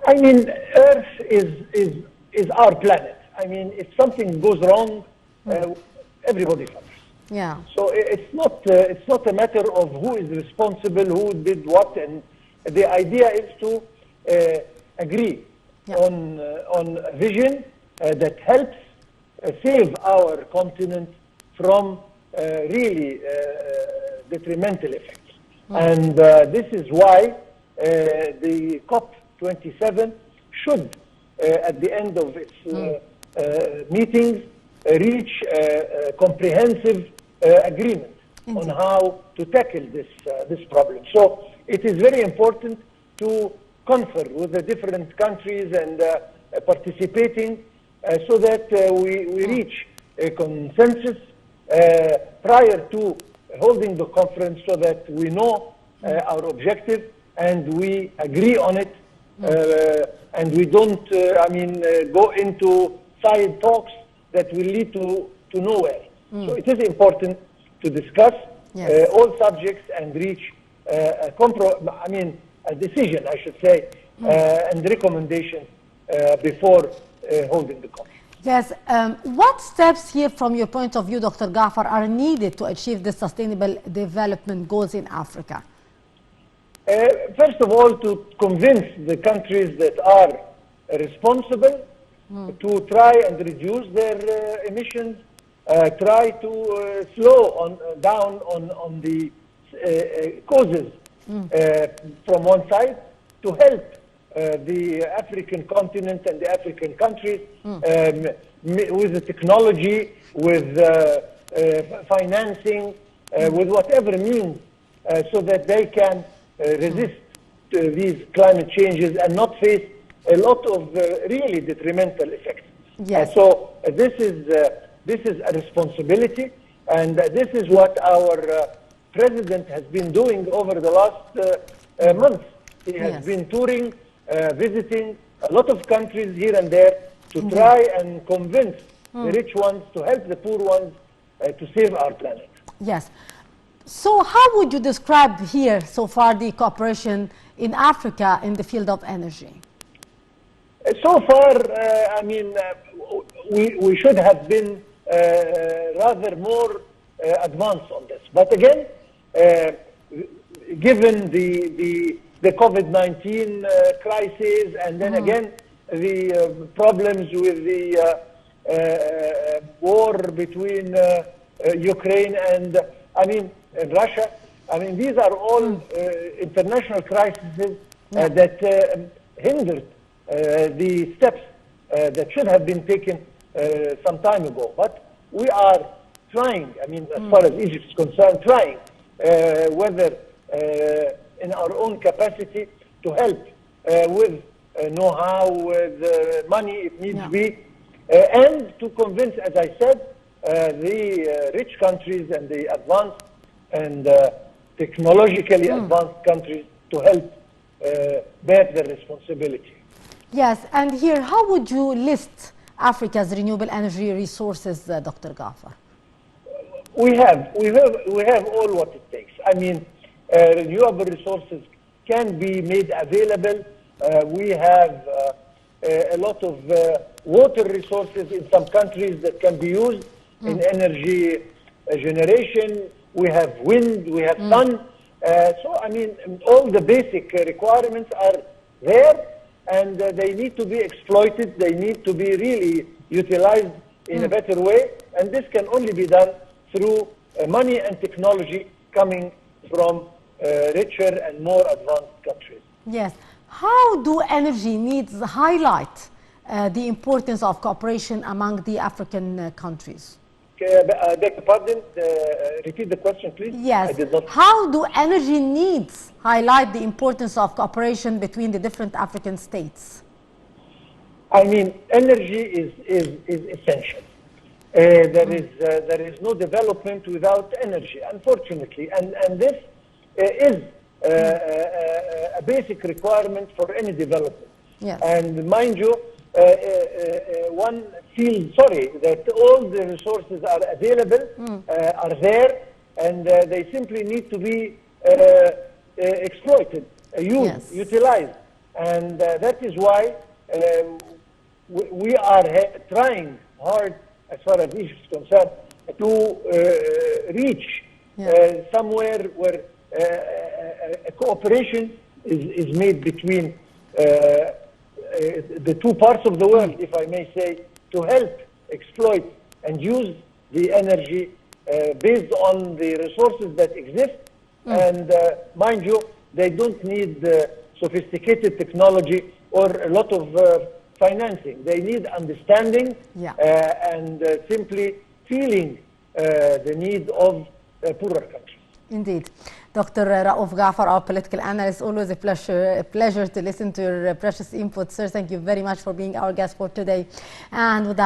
I mean, Earth is our planet. I mean, if something goes wrong, everybody suffers. Yeah. So it's not a matter of who is responsible, who did what, and the idea is to agree on a vision that helps save our continent from really detrimental effects. And this is why the COP27 should, at the end of its meetings, reach a comprehensive agreement on how to tackle this problem. So it is very important to confer with the different countries and participating so that we reach a consensus prior to holding the conference, so that we know our objective and we agree on it, and we don't, go into side talks that will lead to nowhere. So it is important to discuss all subjects and reach a decision, I should say, and recommendation before holding the conference. Yes. What steps here, from your point of view, Dr. Gaafar, are needed to achieve the sustainable development goals in Africa? First of all, to convince the countries that are responsible to try and reduce their emissions, try to slow down on the causes from one side, to help the African continent and the African countries with the technology, with financing, with whatever means, so that they can resist these climate changes and not face a lot of really detrimental effects. Yes. So this is a responsibility, and this is what our president has been doing over the last months. He has been touring, visiting a lot of countries here and there to try and convince the rich ones to help the poor ones to save our planet. Yes. So how would you describe here so far the cooperation in Africa in the field of energy? So far, we should have been rather more advanced on this. But again, given the COVID-19 crisis, and then again the problems with the war between Ukraine and Russia, these are all international crises that hindered the steps that should have been taken some time ago. But we are trying, as far as Egypt is concerned, trying whether in our own capacity to help with know-how, with money if needs be, and to convince, as I said, the rich countries and the advanced and technologically advanced countries to help bear their responsibility. Yes, and here, how would you list Africa's renewable energy resources, Dr. Gaafar? We have all what it takes. Renewable resources can be made available. We have a lot of water resources in some countries that can be used in energy generation. We have wind, we have sun. All the basic requirements are there, and they need to be exploited. They need to be really utilized in a better way. And this can only be done through money and technology coming from richer and more advanced countries. Yes. How do energy needs highlight the importance of cooperation among the African countries? Beg your pardon, repeat the question, please. Yes. I did not... How do energy needs highlight the importance of cooperation between the different African states? Energy is essential. There is no development without energy, unfortunately, and this is a basic requirement for any development. Yes. And mind you, one feels sorry that all the resources are available, are there, and they simply need to be exploited, used, utilized. And that is why we are trying hard, as far as Egypt is concerned, to reach somewhere where a cooperation is made between the two parts of the world, if I may say, to help exploit and use the energy based on the resources that exist. And mind you, they don't need sophisticated technology or a lot of financing. They need understanding and simply feeling the need of poorer countries. Indeed. Dr. Raouf Gaafar, our political analyst, always a pleasure to listen to your precious input, sir. Thank you very much for being our guest for today. And with that,